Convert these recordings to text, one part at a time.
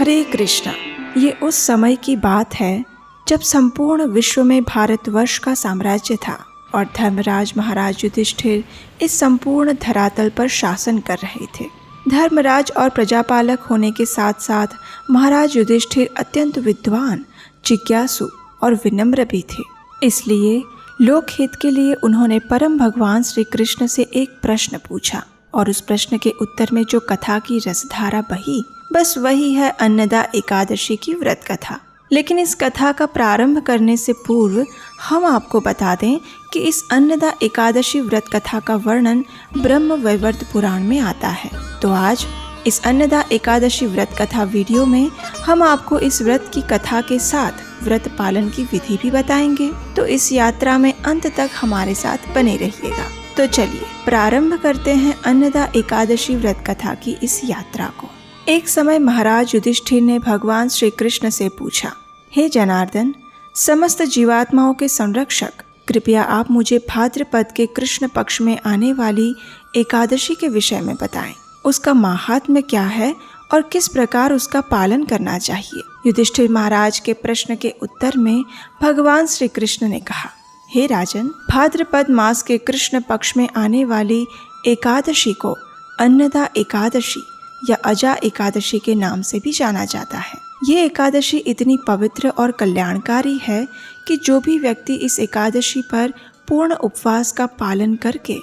हरे कृष्णा। ये उस समय की बात है जब संपूर्ण विश्व में भारतवर्ष का साम्राज्य था और धर्मराज महाराज युधिष्ठिर इस संपूर्ण धरातल पर शासन कर रहे थे। धर्मराज और प्रजापालक होने के साथ साथ महाराज युधिष्ठिर अत्यंत विद्वान, जिज्ञासु और विनम्र भी थे। इसलिए लोकहित के लिए उन्होंने परम भगवान श्री कृष्ण से एक प्रश्न पूछा और उस प्रश्न के उत्तर में जो कथा की रसधारा बही, बस वही है अन्नदा एकादशी की व्रत कथा। लेकिन इस कथा का प्रारंभ करने से पूर्व हम आपको बता दें कि इस अन्नदा एकादशी व्रत कथा का वर्णन ब्रह्म वैवर्त पुराण में आता है। तो आज इस अन्नदा एकादशी व्रत कथा वीडियो में हम आपको इस व्रत की कथा के साथ व्रत पालन की विधि भी बताएंगे। तो इस यात्रा में अंत तक हमारे साथ बने रहिएगा। तो चलिए प्रारंभ करते हैं अन्नदा एकादशी व्रत कथा की इस यात्रा को। एक समय महाराज युधिष्ठिर ने भगवान श्री कृष्ण से पूछा, हे जनार्दन, समस्त जीवात्माओं के संरक्षक, कृपया आप मुझे भाद्रपद के कृष्ण पक्ष में आने वाली एकादशी के विषय में बताएं। उसका माहात्म्य क्या है और किस प्रकार उसका पालन करना चाहिए। युधिष्ठिर महाराज के प्रश्न के उत्तर में भगवान श्री कृष्ण ने कहा, हे राजन, भाद्रपद मास के कृष्ण पक्ष में आने वाली एकादशी को अन्नदा एकादशी या अजा एकादशी के नाम से भी जाना जाता है। ये एकादशी इतनी पवित्र और कल्याणकारी है कि जो भी व्यक्ति इस एकादशी पर पूर्ण उपवास का पालन करके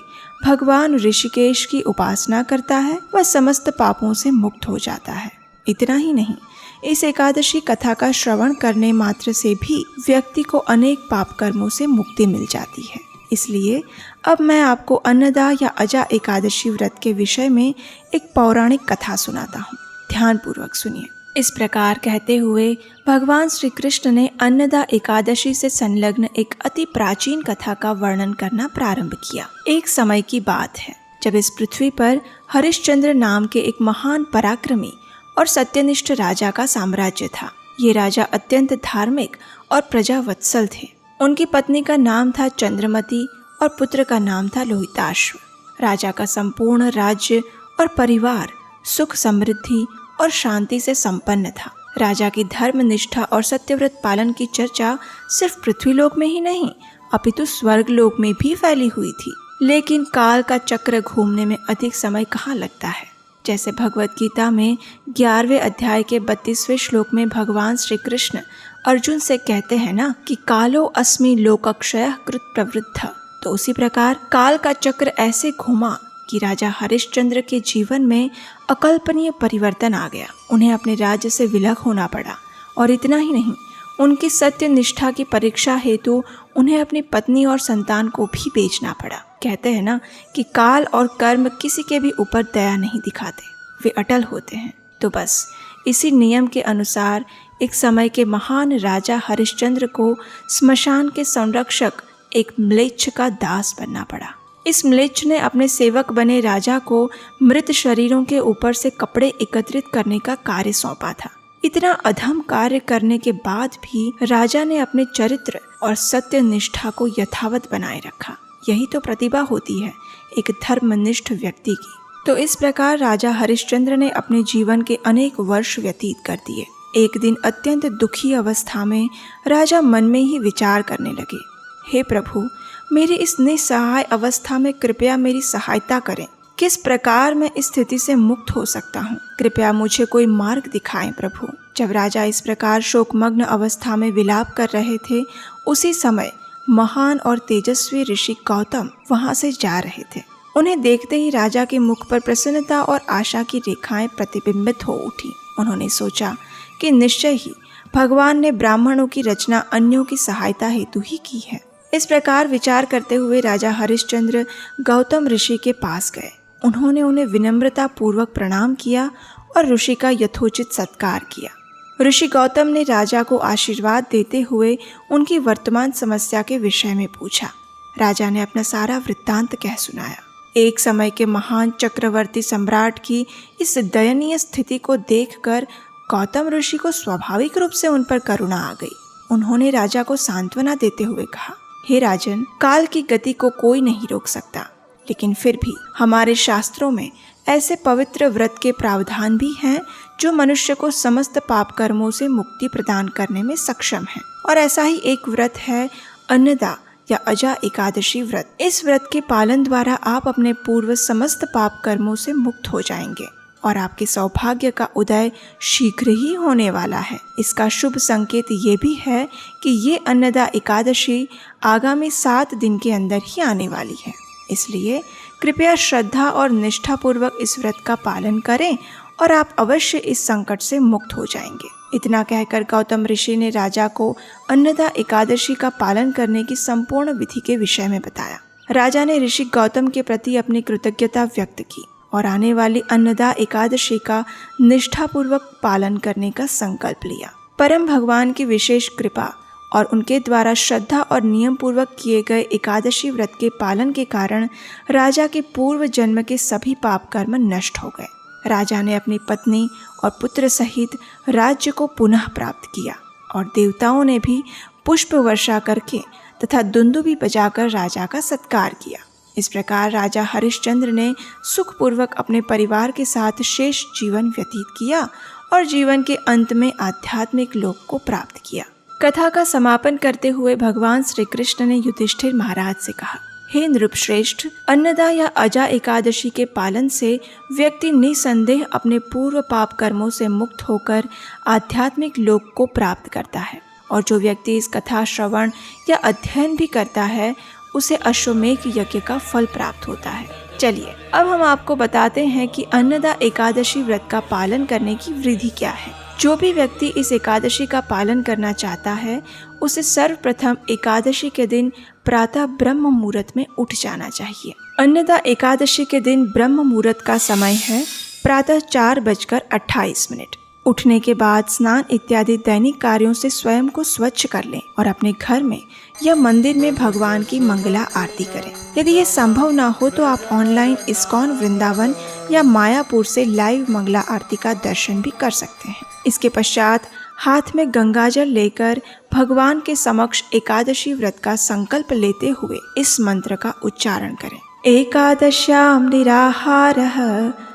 भगवान ऋषिकेश की उपासना करता है वह समस्त पापों से मुक्त हो जाता है। इतना ही नहीं, इस एकादशी कथा का श्रवण करने मात्र से भी व्यक्ति को अनेक पाप कर्मों से मुक्ति मिल जाती है। इसलिए अब मैं आपको अन्नदा या अजा एकादशी व्रत के विषय में एक पौराणिक कथा सुनाता हूँ। ध्यानपूर्वक सुनिए। इस प्रकार कहते हुए भगवान श्री कृष्ण ने अन्नदा एकादशी से संलग्न एक अति प्राचीन कथा का वर्णन करना प्रारंभ किया। एक समय की बात है जब इस पृथ्वी पर हरिश्चंद्र नाम के एक महान पराक्रमी और सत्यनिष्ठ राजा का साम्राज्य था। ये राजा अत्यंत धार्मिक और प्रजावत्सल थे। उनकी पत्नी का नाम था चंद्रमती और पुत्र का नाम था लोहिताश्व। राजा का संपूर्ण राज्य और परिवार सुख समृद्धि और शांति से संपन्न था। राजा की धर्म निष्ठा और सत्यव्रत पालन की चर्चा सिर्फ पृथ्वीलोक में ही नहीं अपितु स्वर्गलोक में भी फैली हुई थी। लेकिन काल का चक्र घूमने में अधिक समय कहाँ लगता है। जैसे भगवत गीता में 11वें अध्याय के 32वें श्लोक में भगवान श्री कृष्ण अर्जुन से कहते हैं ना कि कालो अस्मि लोकक्षय कृत प्रवृद्ध, तो उसी प्रकार काल का चक्र ऐसे घूमा कि राजा हरिश्चंद्र के जीवन में अकल्पनीय परिवर्तन आ गया। उन्हें अपने राज्य से विलग होना पड़ा और इतना ही नहीं, उनकी सत्य निष्ठा की परीक्षा हेतु उन्हें अपनी पत्नी और संतान को भी बेचना पड़ा। कहते हैं ना कि काल और कर्म किसी के भी ऊपर दया नहीं दिखाते, वे अटल होते हैं। तो बस इसी नियम के अनुसार एक समय के महान राजा हरिश्चंद्र को स्मशान के संरक्षक एक म्लेच्छ का दास बनना पड़ा। इस म्लेच्छ ने अपने सेवक बने राजा को मृत शरीरों के ऊपर से कपड़े एकत्रित करने का कार्य सौंपा था। इतना अधम कार्य करने के बाद भी राजा ने अपने चरित्र और सत्य निष्ठा को यथावत बनाए रखा। यही तो प्रतिभा होती है एक धर्मनिष्ठ व्यक्ति की। तो इस प्रकार राजा हरिश्चंद्र ने अपने जीवन के अनेक वर्ष व्यतीत कर दिए। एक दिन अत्यंत दुखी अवस्था में राजा मन में ही विचार करने लगे, हे प्रभु, मेरी इस निस्सहाय अवस्था में कृपया मेरी सहायता करें। किस प्रकार मैं इस स्थिति से मुक्त हो सकता हूँ? कृपया मुझे कोई मार्ग दिखाएं प्रभु। जब राजा इस प्रकार शोकमग्न अवस्था में विलाप कर रहे थे, उसी समय महान और तेजस्वी ऋषि गौतम वहां से जा रहे थे। उन्हें देखते ही राजा के मुख पर प्रसन्नता और आशा की रेखाएं प्रतिबिंबित हो उठी। उन्होंने सोचा कि निश्चय ही भगवान ने ब्राह्मणों की रचना अन्यों की सहायता हेतु ही की है। इस प्रकार विचार करते हुए राजा हरिश्चंद्र गौतम ऋषि के पास गए। उन्होंने उन्हें विनम्रता पूर्वक प्रणाम किया और ऋषि का यथोचित सत्कार किया। ऋषि गौतम ने राजा को आशीर्वाद देते हुए उनकी वर्तमान समस्या के विषय में पूछा। राजा ने अपना सारा वृत्तांत कह सुनाया। एक समय के महान चक्रवर्ती सम्राट की इस दयनीय स्थिति को देखकर गौतम ऋषि को स्वाभाविक रूप से उन पर करुणा आ गई। उन्होंने राजा को सांत्वना देते हुए कहा, हे राजन, काल की गति को कोई नहीं रोक सकता, लेकिन फिर भी हमारे शास्त्रों में ऐसे पवित्र व्रत के प्रावधान भी हैं जो मनुष्य को समस्त पाप कर्मों से मुक्ति प्रदान करने में सक्षम है। और ऐसा ही एक व्रत है अन्नदा या अजा एकादशी व्रत। इस व्रत के पालन द्वारा आप अपने पूर्व समस्त पाप कर्मों से मुक्त हो जाएंगे और आपके सौभाग्य का उदय शीघ्र ही होने वाला है। इसका शुभ संकेत ये भी है कि ये अन्नदा एकादशी आगामी 7 दिन के अंदर ही आने वाली है। इसलिए कृपया श्रद्धा और निष्ठापूर्वक इस व्रत का पालन करें और आप अवश्य इस संकट से मुक्त हो जाएंगे। इतना कहकर गौतम ऋषि ने राजा को अन्नदा एकादशी का पालन करने की संपूर्ण विधि के विषय में बताया। राजा ने ऋषि गौतम के प्रति अपनी कृतज्ञता व्यक्त की और आने वाली अन्नदा एकादशी का निष्ठापूर्वक पालन करने का संकल्प लिया। परम भगवान की विशेष कृपा और उनके द्वारा श्रद्धा और नियम पूर्वक किए गए एकादशी व्रत के पालन के कारण राजा के पूर्व जन्म के सभी पाप कर्म नष्ट हो गए। राजा ने अपनी पत्नी और पुत्र सहित राज्य को पुनः प्राप्त किया और देवताओं ने भी पुष्प वर्षा करके तथा दुंदुभी बजाकर राजा का सत्कार किया। इस प्रकार राजा हरिश्चंद्र ने सुखपूर्वक अपने परिवार के साथ शेष जीवन व्यतीत किया और जीवन के अंत में आध्यात्मिक लोक को प्राप्त किया। कथा का समापन करते हुए भगवान श्री कृष्ण ने युधिष्ठिर महाराज से कहा, हे नृपश्रेष्ठ, अन्नदा या अजा एकादशी के पालन से व्यक्ति निसंदेह अपने पूर्व पाप कर्मों से मुक्त होकर आध्यात्मिक लोक को प्राप्त करता है। और जो व्यक्ति इस कथा श्रवण या अध्ययन भी करता है उसे अश्वमेध यज्ञ का फल प्राप्त होता है। चलिए अब हम आपको बताते हैं कि अन्नदा एकादशी व्रत का पालन करने की विधि क्या है। जो भी व्यक्ति इस एकादशी का पालन करना चाहता है उसे सर्वप्रथम एकादशी के दिन प्रातः ब्रह्म मुहूर्त में उठ जाना चाहिए। अन्नदा एकादशी के दिन ब्रह्म मुहूर्त का समय है प्रातः 4:28। उठने के बाद स्नान इत्यादि दैनिक कार्यों से स्वयं को स्वच्छ कर लें और अपने घर में या मंदिर में भगवान की मंगला आरती करें। यदि ये संभव ना हो तो आप ऑनलाइन इस्कॉन वृंदावन या मायापुर से लाइव मंगला आरती का दर्शन भी कर सकते हैं। इसके पश्चात हाथ में गंगाजल लेकर भगवान के समक्ष एकादशी व्रत का संकल्प लेते हुए इस मंत्र का उच्चारण करें। एकादश्याम निराहारः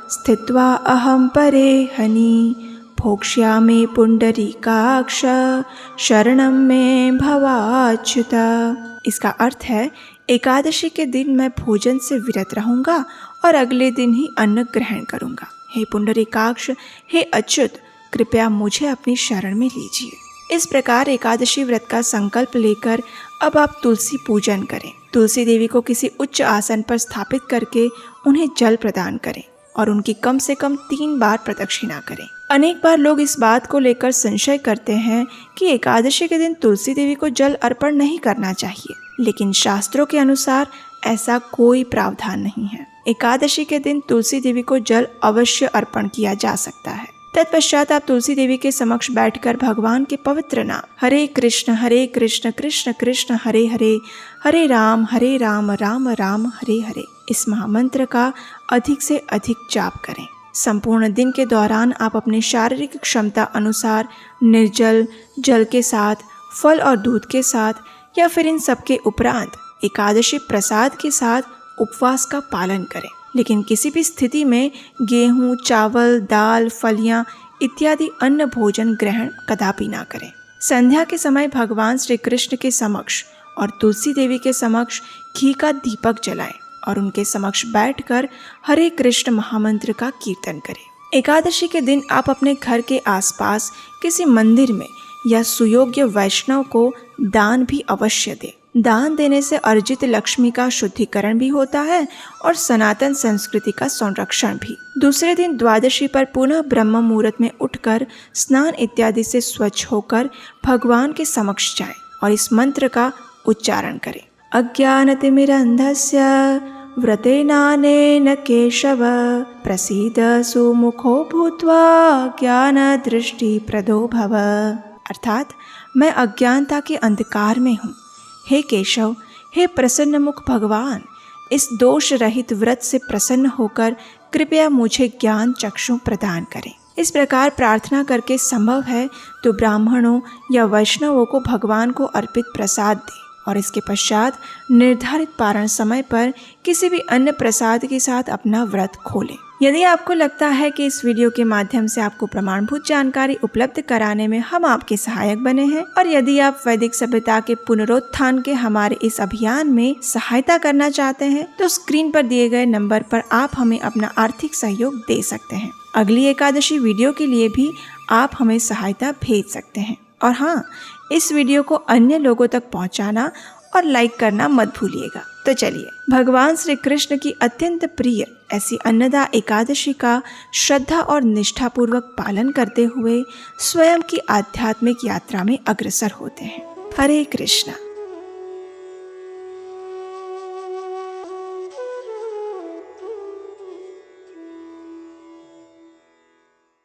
स्थित्वा अहम परे हनि भोक्ष्यामि पुंडरीकाक्ष शरणं मे भवाच्युत। इसका अर्थ है एकादशी के दिन मैं भोजन से विरत रहूंगा और अगले दिन ही अन्न ग्रहण करूंगा। हे पुंडरीकाक्ष, हे अच्युत, कृपया मुझे अपनी शरण में लीजिए। इस प्रकार एकादशी व्रत का संकल्प लेकर अब आप तुलसी पूजन करें। तुलसी देवी को किसी उच्च आसन पर स्थापित करके उन्हें जल प्रदान करें और उनकी कम से कम 3 बार प्रदक्षिणा करें। अनेक बार लोग इस बात को लेकर संशय करते हैं कि एकादशी के दिन तुलसी देवी को जल अर्पण नहीं करना चाहिए, लेकिन शास्त्रों के अनुसार ऐसा कोई प्रावधान नहीं है। एकादशी के दिन तुलसी देवी को जल अवश्य अर्पण किया जा सकता है। तत्पश्चात आप तुलसी देवी के समक्ष बैठकर भगवान के पवित्र नाम हरे कृष्ण कृष्ण कृष्ण हरे हरे, हरे राम राम राम हरे हरे, इस महामंत्र का अधिक से अधिक जाप करें। संपूर्ण दिन के दौरान आप अपने शारीरिक क्षमता अनुसार निर्जल जल के साथ, फल और दूध के साथ या फिर इन सबके उपरांत एकादशी प्रसाद के साथ उपवास का पालन करें, लेकिन किसी भी स्थिति में गेहूं, चावल, दाल, फलियां इत्यादि अन्न भोजन ग्रहण कदापि ना करें। संध्या के समय भगवान श्री कृष्ण के समक्ष और तुलसी देवी के समक्ष घी का दीपक जलाएं और उनके समक्ष बैठकर हरे कृष्ण महामंत्र का कीर्तन करें। एकादशी के दिन आप अपने घर के आसपास किसी मंदिर में या सुयोग्य वैष्णव को दान भी अवश्य दें। दान देने से अर्जित लक्ष्मी का शुद्धिकरण भी होता है और सनातन संस्कृति का संरक्षण भी। दूसरे दिन द्वादशी पर पुनः ब्रह्म मुहूर्त में उठकर स्नान इत्यादि से स्वच्छ होकर भगवान के समक्ष जाएं और इस मंत्र का उच्चारण करें। अज्ञानतिमिरन्धस्य व्रतेनानेन केशव प्रसीद सुमुखो भूत्वा ज्ञानदृष्टिप्रदो भव। अर्थात मैं अज्ञानता के अंधकार में हूँ। हे केशव, हे प्रसन्न मुख भगवान, इस दोष रहित व्रत से प्रसन्न होकर कृपया मुझे ज्ञान चक्षु प्रदान करें। इस प्रकार प्रार्थना करके संभव है तो ब्राह्मणों या वैष्णवों को भगवान को अर्पित प्रसाद दें और इसके पश्चात निर्धारित पारण समय पर किसी भी अन्य प्रसाद के साथ अपना व्रत खोलें। यदि आपको लगता है कि इस वीडियो के माध्यम से आपको प्रमाणभूत जानकारी उपलब्ध कराने में हम आपके सहायक बने हैं और यदि आप वैदिक सभ्यता के पुनरुत्थान के हमारे इस अभियान में सहायता करना चाहते हैं तो स्क्रीन पर दिए गए नंबर पर आप हमें अपना आर्थिक सहयोग दे सकते हैं। अगली एकादशी वीडियो के लिए भी आप हमें सहायता भेज सकते हैं। और हाँ, इस वीडियो को अन्य लोगों तक पहुंचाना और लाइक करना मत भूलिएगा। तो चलिए भगवान श्री कृष्ण की अत्यंत प्रिय ऐसी अन्नदा एकादशी का श्रद्धा और निष्ठा पूर्वक पालन करते हुए स्वयं की आध्यात्मिक यात्रा में अग्रसर होते हैं। हरे कृष्णा।